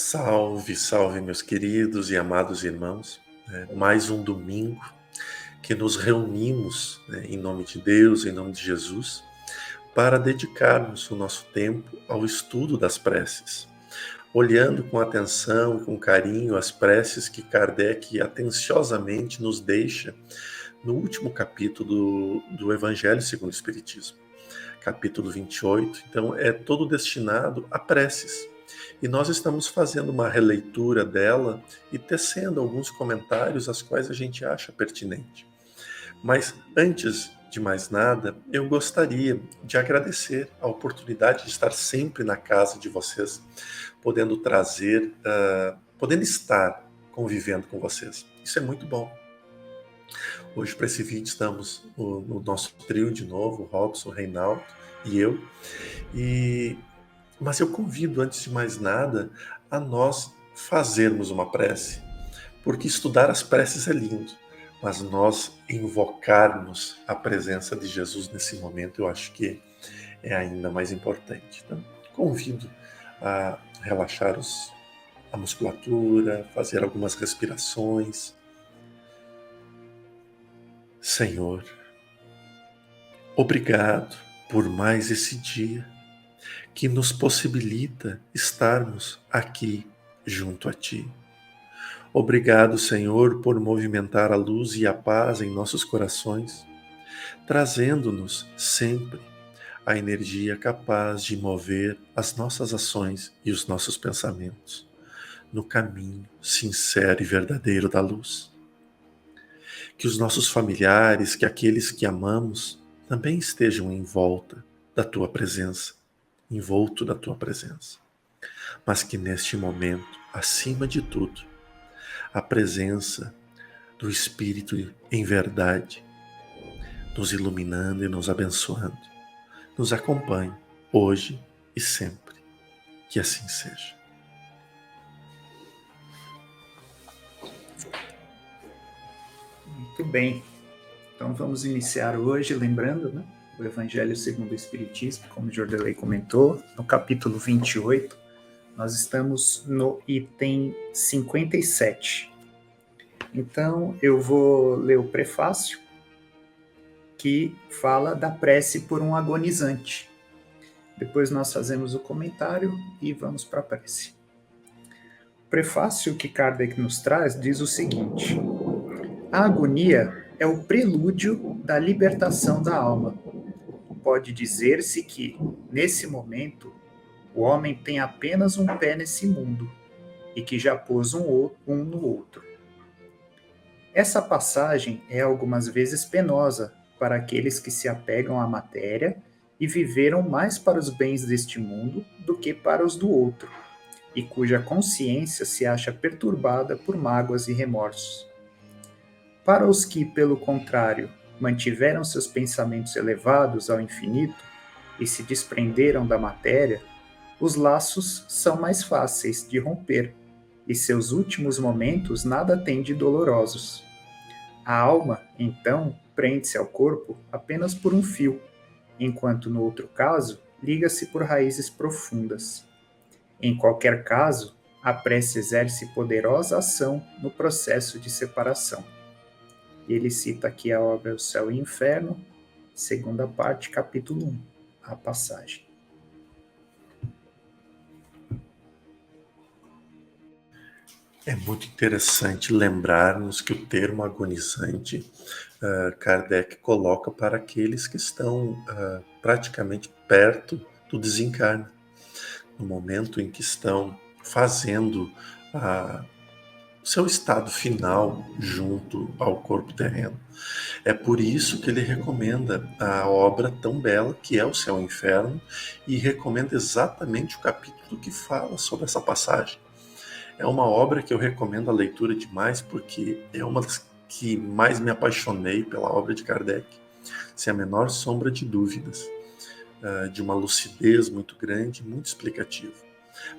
Salve, salve, meus queridos e amados irmãos. Mais um domingo que nos reunimos, em nome de Deus, em nome de Jesus, para dedicarmos o nosso tempo ao estudo das preces, olhando com atenção e com carinho as preces que Kardec atenciosamente nos deixa no último capítulo do Evangelho segundo o Espiritismo, capítulo 28. Então, é todo destinado a preces. E nós estamos fazendo uma releitura dela e tecendo alguns comentários as quais a gente acha pertinente. Mas antes de mais nada, eu gostaria de agradecer a oportunidade de estar sempre na casa de vocês, podendo trazer, podendo estar convivendo com vocês. Isso é muito bom. Hoje, para esse vídeo, estamos no nosso trio de novo, o Robson, o Reinaldo e eu. Mas eu convido, antes de mais nada, a nós fazermos uma prece, porque estudar as preces é lindo, mas nós invocarmos a presença de Jesus nesse momento, eu acho que é ainda mais importante. Então, convido a relaxar a musculatura, fazer algumas respirações. Senhor, obrigado por mais esse dia que nos possibilita estarmos aqui junto a Ti. Obrigado, Senhor, por movimentar a luz e a paz em nossos corações, trazendo-nos sempre a energia capaz de mover as nossas ações e os nossos pensamentos no caminho sincero e verdadeiro da luz. Que os nossos familiares, que aqueles que amamos, também estejam em volta da Tua presença, envolto da Tua presença. Mas que neste momento, acima de tudo, a presença do Espírito em verdade, nos iluminando e nos abençoando, nos acompanhe hoje e sempre. Que assim seja. Muito bem. Então vamos iniciar hoje, lembrando, o Evangelho segundo o Espiritismo, como o Jordelei comentou, no capítulo 28, nós estamos no item 57. Então eu vou ler o prefácio, que fala da prece por um agonizante. Depois nós fazemos o comentário e vamos para a prece. O prefácio que Kardec nos traz diz o seguinte: a agonia é o prelúdio da libertação da alma. Pode dizer-se que, nesse momento, o homem tem apenas um pé nesse mundo e que já pôs um no outro. Essa passagem é algumas vezes penosa para aqueles que se apegam à matéria e viveram mais para os bens deste mundo do que para os do outro, e cuja consciência se acha perturbada por mágoas e remorsos. Para os que, pelo contrário, mantiveram seus pensamentos elevados ao infinito e se desprenderam da matéria, os laços são mais fáceis de romper, e seus últimos momentos nada têm de dolorosos. A alma, então, prende-se ao corpo apenas por um fio, enquanto no outro caso, liga-se por raízes profundas. Em qualquer caso, a prece exerce poderosa ação no processo de separação. E ele cita aqui a obra O Céu e o Inferno, segunda parte, capítulo 1, a passagem. É muito interessante lembrarmos que o termo agonizante Kardec coloca para aqueles que estão praticamente perto do desencarne, no momento em que estão fazendo o seu estado final junto ao corpo terreno. É por isso que ele recomenda a obra tão bela que é O Céu e o Inferno, e recomenda exatamente o capítulo que fala sobre essa passagem. É uma obra que eu recomendo a leitura demais, porque é uma das que mais me apaixonei pela obra de Kardec, sem a menor sombra de dúvidas, de uma lucidez muito grande, muito explicativa.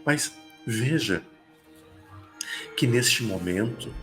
Mas veja que neste momento,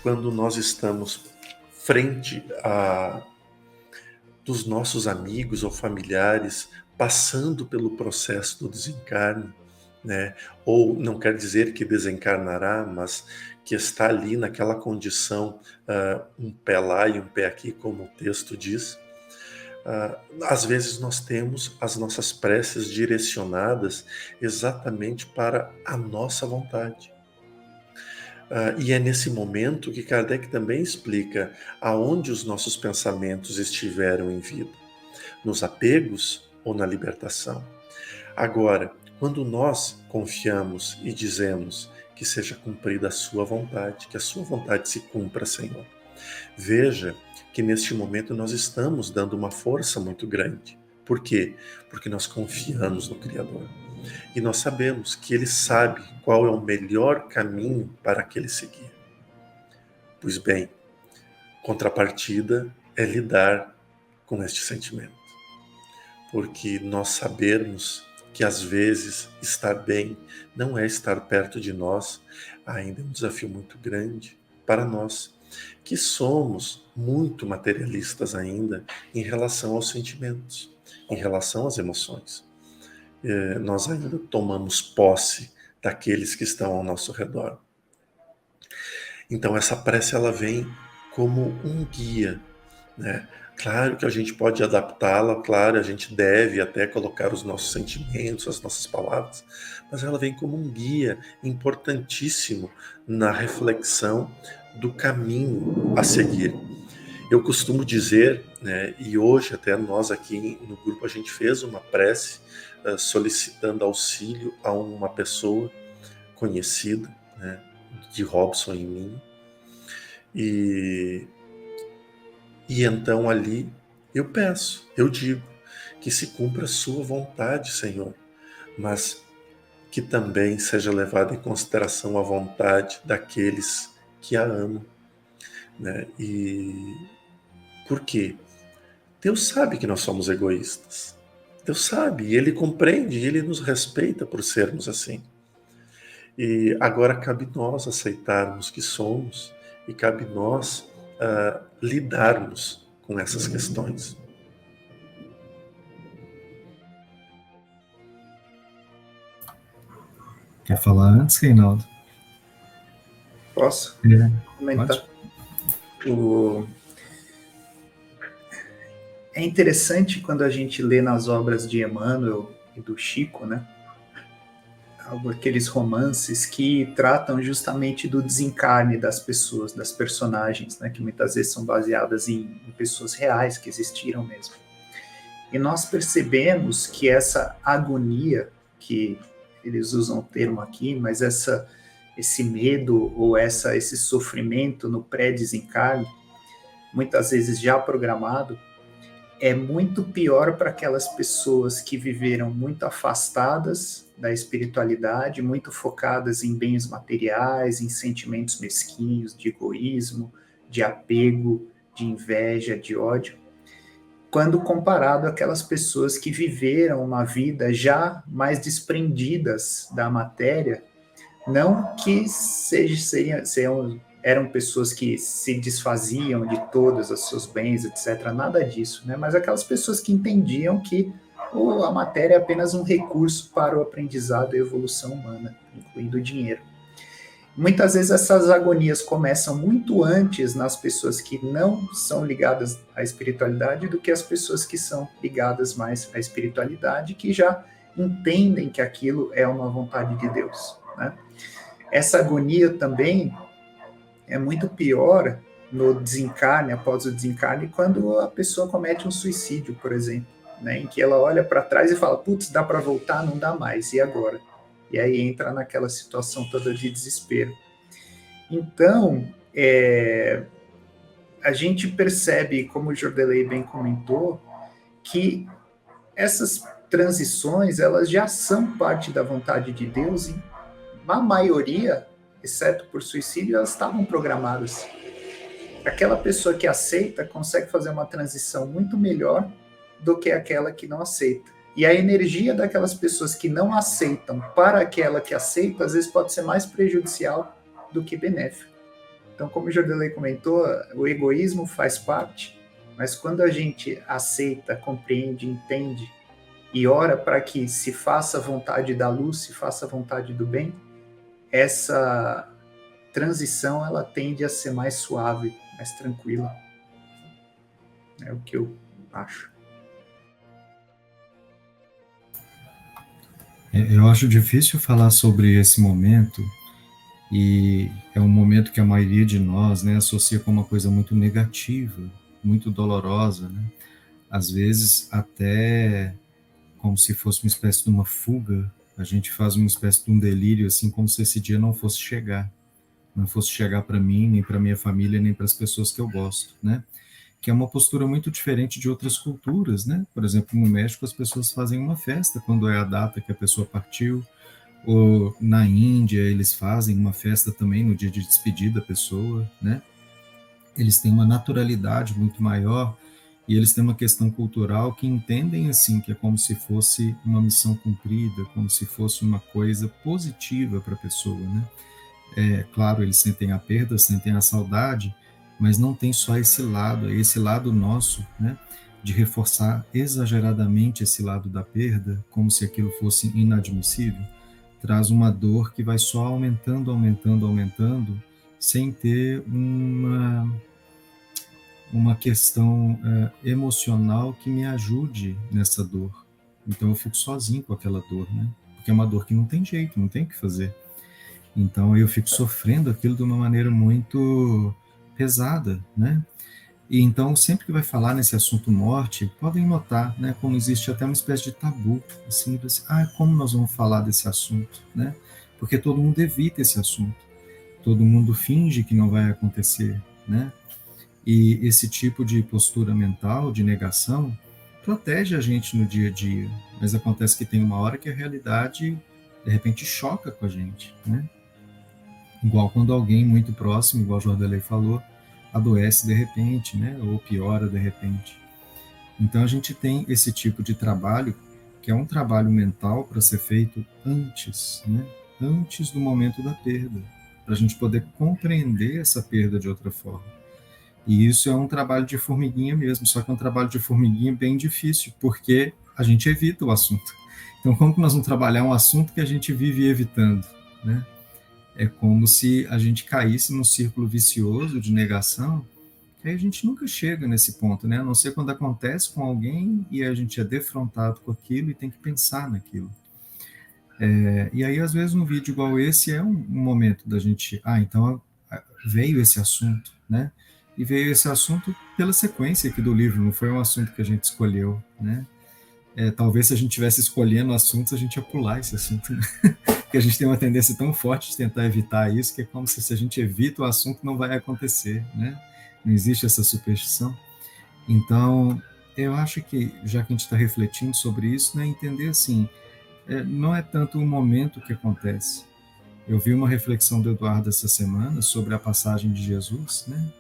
quando nós estamos frente dos nossos amigos ou familiares passando pelo processo do desencarne, né? Ou não quer dizer que desencarnará, mas que está ali naquela condição, um pé lá e um pé aqui, como o texto diz. Às vezes nós temos as nossas preces direcionadas exatamente para a nossa vontade. E é nesse momento que Kardec também explica aonde os nossos pensamentos estiveram em vida, nos apegos ou na libertação. Agora, quando nós confiamos e dizemos que seja cumprida a sua vontade, que a sua vontade se cumpra, Senhor, veja que neste momento nós estamos dando uma força muito grande. Por quê? Porque nós confiamos no Criador. E nós sabemos que Ele sabe qual é o melhor caminho para aquele seguir. Pois bem, contrapartida é lidar com este sentimento. Porque nós sabermos que às vezes estar bem não é estar perto de nós, ainda é um desafio muito grande para nós, que somos muito materialistas ainda em relação aos sentimentos, em relação às emoções. Nós ainda tomamos posse daqueles que estão ao nosso redor. Então essa prece ela vem como um guia, né? Claro que a gente pode adaptá-la, claro, a gente deve até colocar os nossos sentimentos, as nossas palavras, mas ela vem como um guia importantíssimo na reflexão do caminho a seguir. Eu costumo dizer, né, e hoje até nós aqui no grupo a gente fez uma prece solicitando auxílio a uma pessoa conhecida, né, de Robson em mim, e então ali eu peço, eu digo, que se cumpra a sua vontade, Senhor, mas que também seja levada em consideração a vontade daqueles que a amam, né? E por quê? Deus sabe que nós somos egoístas. Deus sabe, e Ele compreende, e Ele nos respeita por sermos assim. E agora cabe nós aceitarmos que somos, e cabe nós lidarmos com essas questões. Quer falar antes, Reinaldo? Posso comentar? É interessante quando a gente lê nas obras de Emmanuel e do Chico, né? Aqueles romances que tratam justamente do desencarne das pessoas, das personagens, né? Que muitas vezes são baseadas em pessoas reais que existiram mesmo. E nós percebemos que essa agonia, que eles usam o termo aqui, mas esse medo ou esse sofrimento no pré-desencarne, muitas vezes já programado, é muito pior para aquelas pessoas que viveram muito afastadas da espiritualidade, muito focadas em bens materiais, em sentimentos mesquinhos, de egoísmo, de apego, de inveja, de ódio, quando comparado àquelas pessoas que viveram uma vida já mais desprendidas da matéria, não que eram pessoas que se desfaziam de todos os seus bens, etc., nada disso, né? Mas aquelas pessoas que entendiam que a matéria é apenas um recurso para o aprendizado e a evolução humana, incluindo o dinheiro. Muitas vezes essas agonias começam muito antes nas pessoas que não são ligadas à espiritualidade do que as pessoas que são ligadas mais à espiritualidade, que já entendem que aquilo é uma vontade de Deus, né? Essa agonia também é muito pior no desencarne, após o desencarne, quando a pessoa comete um suicídio, por exemplo, né, em que ela olha para trás e fala, putz, dá para voltar? Não dá mais, e agora? E aí entra naquela situação toda de desespero. Então, a gente percebe, como o Jordelei bem comentou, que essas transições, elas já são parte da vontade de Deus, e a maioria, exceto por suicídio, elas estavam programadas. Aquela pessoa que aceita consegue fazer uma transição muito melhor do que aquela que não aceita. E a energia daquelas pessoas que não aceitam para aquela que aceita, às vezes pode ser mais prejudicial do que benéfico. Então, como o Jordelei comentou, o egoísmo faz parte, mas quando a gente aceita, compreende, entende e ora para que se faça a vontade da luz, se faça a vontade do bem, essa transição ela tende a ser mais suave, mais tranquila. É o que eu acho. Eu acho difícil falar sobre esse momento, e é um momento que a maioria de nós, né, associa com uma coisa muito negativa, muito dolorosa, né? Às vezes até como se fosse uma espécie de uma fuga, a gente faz uma espécie de um delírio, assim, como se esse dia não fosse chegar. Não fosse chegar para mim, nem para minha família, nem para as pessoas que eu gosto, né? Que é uma postura muito diferente de outras culturas, né? Por exemplo, no México as pessoas fazem uma festa quando é a data que a pessoa partiu, ou na Índia eles fazem uma festa também no dia de despedida da pessoa, né? Eles têm uma naturalidade muito maior e eles têm uma questão cultural que entendem assim que é como se fosse uma missão cumprida, como se fosse uma coisa positiva para a pessoa, né? É claro, eles sentem a perda, sentem a saudade, mas não tem só esse lado nosso, né, de reforçar exageradamente esse lado da perda, como se aquilo fosse inadmissível, traz uma dor que vai só aumentando, aumentando, aumentando, sem ter uma questão emocional que me ajude nessa dor. Então eu fico sozinho com aquela dor, né? Porque é uma dor que não tem jeito, não tem o que fazer. Então eu fico sofrendo aquilo de uma maneira muito pesada, né? E então sempre que vai falar nesse assunto morte, podem notar, né, como existe até uma espécie de tabu, assim, como nós vamos falar desse assunto, né? Porque todo mundo evita esse assunto, todo mundo finge que não vai acontecer, né? E esse tipo de postura mental, de negação, protege a gente no dia a dia, mas acontece que tem uma hora que a realidade de repente choca com a gente, né? Igual quando alguém muito próximo, igual o Jordelei falou, adoece de repente, né? Ou piora de repente. Então a gente tem esse tipo de trabalho, que é um trabalho mental para ser feito antes, né? Antes do momento da perda, para a gente poder compreender essa perda de outra forma. E isso é um trabalho de formiguinha mesmo, só que é um trabalho de formiguinha bem difícil, porque a gente evita o assunto. Então, como que nós vamos trabalhar um assunto que a gente vive evitando, né? É como se a gente caísse num círculo vicioso de negação, que aí a gente nunca chega nesse ponto, né? A não ser quando acontece com alguém e a gente é defrontado com aquilo e tem que pensar naquilo. E aí, às vezes, um vídeo igual esse é um momento da gente... então veio esse assunto, né? E veio esse assunto pela sequência aqui do livro, não foi um assunto que a gente escolheu, né? Talvez se a gente tivesse escolhendo assuntos, a gente ia pular esse assunto, né? Porque a gente tem uma tendência tão forte de tentar evitar isso, que é como se a gente evita o assunto, não vai acontecer, né? Não existe essa superstição. Então, eu acho que, já que a gente está refletindo sobre isso, né, entender assim, não é tanto o momento que acontece. Eu vi uma reflexão do Eduardo essa semana sobre a passagem de Jesus, né?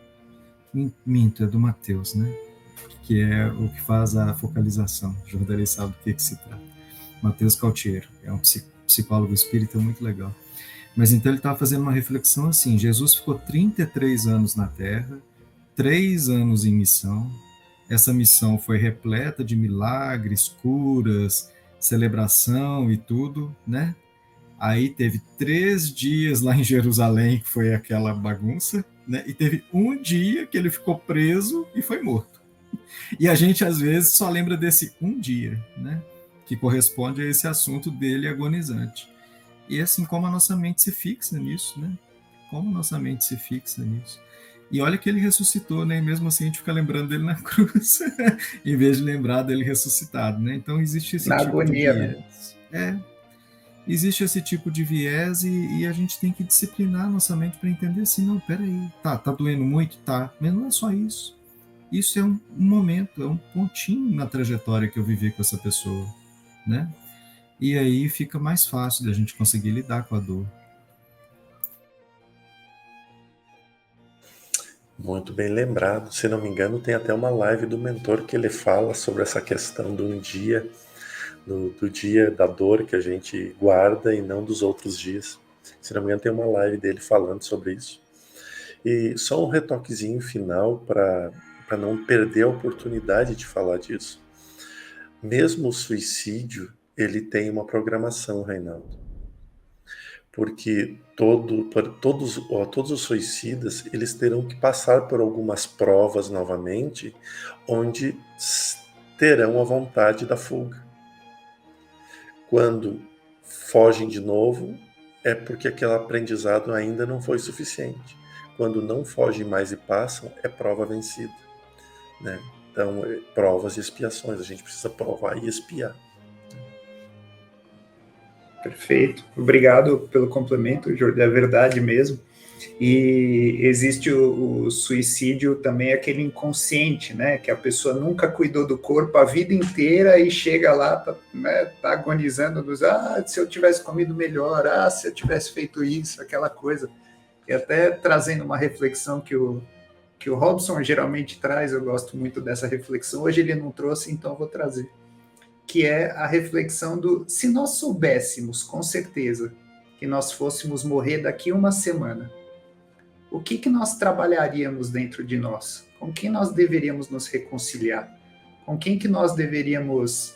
Minto, é do Mateus, né? Que é o que faz a focalização. O Jordelei sabe do que se trata. Mateus Cautiero, é um psicólogo espírita muito legal. Mas então ele estava fazendo uma reflexão assim, Jesus ficou 33 anos na Terra, 3 anos em missão, essa missão foi repleta de milagres, curas, celebração e tudo, né? Aí teve 3 dias lá em Jerusalém, que foi aquela bagunça, né? E teve um dia que ele ficou preso e foi morto. E a gente, às vezes, só lembra desse um dia, né? Que corresponde a esse assunto dele agonizante. E assim como a nossa mente se fixa nisso, né? Como a nossa mente se fixa nisso. E olha que ele ressuscitou, né? E mesmo assim a gente fica lembrando dele na cruz, em vez de lembrar dele ressuscitado, né? Então existe esse Na tipo agonia, de né? viés. Existe esse tipo de viés e a gente tem que disciplinar nossa mente para entender assim, não, peraí, tá doendo muito? Tá, mas não é só isso. Isso é um momento, é um pontinho na trajetória que eu vivi com essa pessoa, né? E aí fica mais fácil da gente conseguir lidar com a dor. Muito bem lembrado. Se não me engano, tem até uma live do mentor que ele fala sobre essa questão de um dia, do dia da dor que a gente guarda e não dos outros dias. Se não me engano, tem uma live dele falando sobre isso. E só um retoquezinho final para não perder a oportunidade de falar disso. mesmo o suicídio, ele tem uma programação, Reinaldo. Porque todos os suicidas, eles terão que passar por algumas provas novamente, onde terão a vontade da fuga. Quando fogem de novo, é porque aquele aprendizado ainda não foi suficiente. Quando não fogem mais e passam, é prova vencida, né? Então, provas e expiações, a gente precisa provar e expiar. Perfeito. Obrigado pelo complemento, Jordi, é verdade mesmo. E existe o suicídio também, aquele inconsciente, né? Que a pessoa nunca cuidou do corpo a vida inteira e chega lá, tá agonizando, se eu tivesse comido melhor, se eu tivesse feito isso, aquela coisa. E até trazendo uma reflexão que o Robson geralmente traz, eu gosto muito dessa reflexão. Hoje ele não trouxe, então eu vou trazer. Que é a reflexão se nós soubéssemos com certeza que nós fôssemos morrer daqui uma semana, o que nós trabalharíamos dentro de nós? Com quem nós deveríamos nos reconciliar? Com quem que nós deveríamos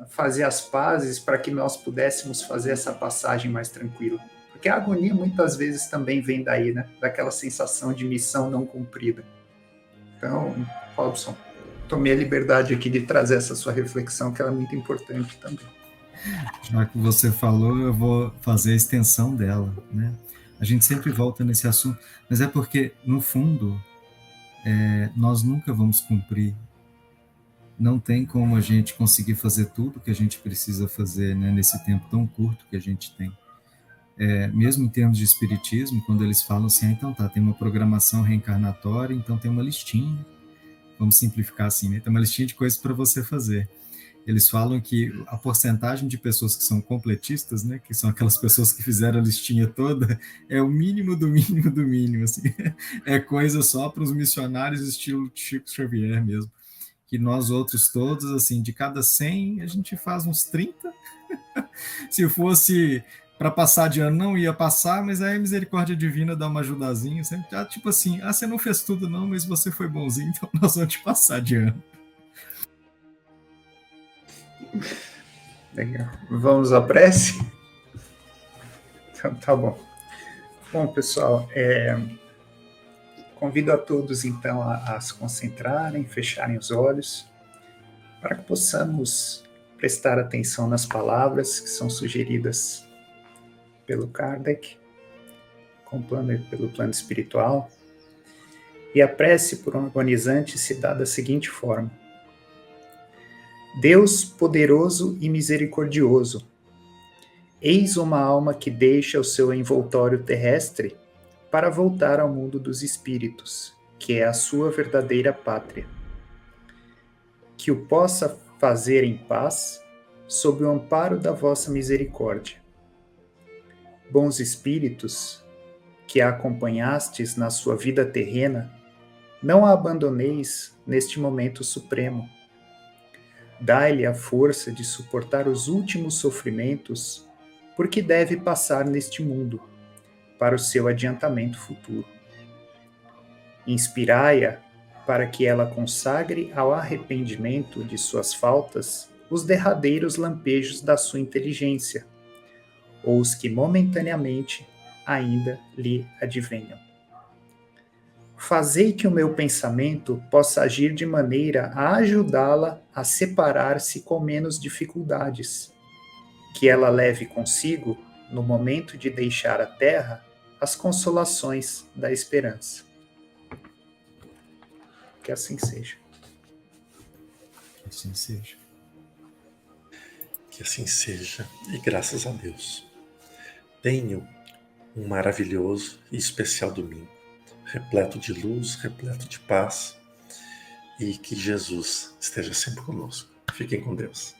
fazer as pazes para que nós pudéssemos fazer essa passagem mais tranquila? Porque a agonia muitas vezes também vem daí, né? Daquela sensação de missão não cumprida. Então, Robson, tomei a liberdade aqui de trazer essa sua reflexão, que ela é muito importante também. Já que você falou, eu vou fazer a extensão dela, né? A gente sempre volta nesse assunto, mas é porque, no fundo, nós nunca vamos cumprir. Não tem como a gente conseguir fazer tudo que a gente precisa fazer, né, nesse tempo tão curto que a gente tem. Mesmo em termos de espiritismo, quando eles falam assim, então tá, tem uma programação reencarnatória, então tem uma listinha, vamos simplificar assim, né? Tem uma listinha de coisas para você fazer. Eles falam que a porcentagem de pessoas que são completistas, né, que são aquelas pessoas que fizeram a listinha toda, é o mínimo do mínimo do mínimo, assim. É coisa só para os missionários estilo Chico Xavier mesmo. Que nós outros todos, assim, de cada 100, a gente faz uns 30. Se fosse para passar de ano, não ia passar, mas aí a misericórdia divina dá uma ajudazinha, sempre, tipo assim, você não fez tudo não, mas você foi bonzinho, então nós vamos te passar de ano. Legal. Vamos à prece? Então, tá bom. Bom, pessoal, convido a todos, então, a se concentrarem, fecharem os olhos, para que possamos prestar atenção nas palavras que são sugeridas pelo Kardec, pelo plano espiritual. E a prece por um agonizante se dá da seguinte forma: Deus poderoso e misericordioso, eis uma alma que deixa o seu envoltório terrestre para voltar ao mundo dos espíritos, que é a sua verdadeira pátria. Que o possa fazer em paz, sob o amparo da vossa misericórdia. Bons espíritos, que a acompanhastes na sua vida terrena, não a abandoneis neste momento supremo. Dai-lhe a força de suportar os últimos sofrimentos, porque deve passar neste mundo, para o seu adiantamento futuro. Inspirai-a para que ela consagre ao arrependimento de suas faltas os derradeiros lampejos da sua inteligência, ou os que momentaneamente ainda lhe advenham. Fazei que o meu pensamento possa agir de maneira a ajudá-la a separar-se com menos dificuldades, que ela leve consigo, no momento de deixar a terra, as consolações da esperança. Que assim seja. Que assim seja. Que assim seja, e graças a Deus. Tenho um maravilhoso e especial domingo, repleto de luz, repleto de paz, e que Jesus esteja sempre conosco. Fiquem com Deus.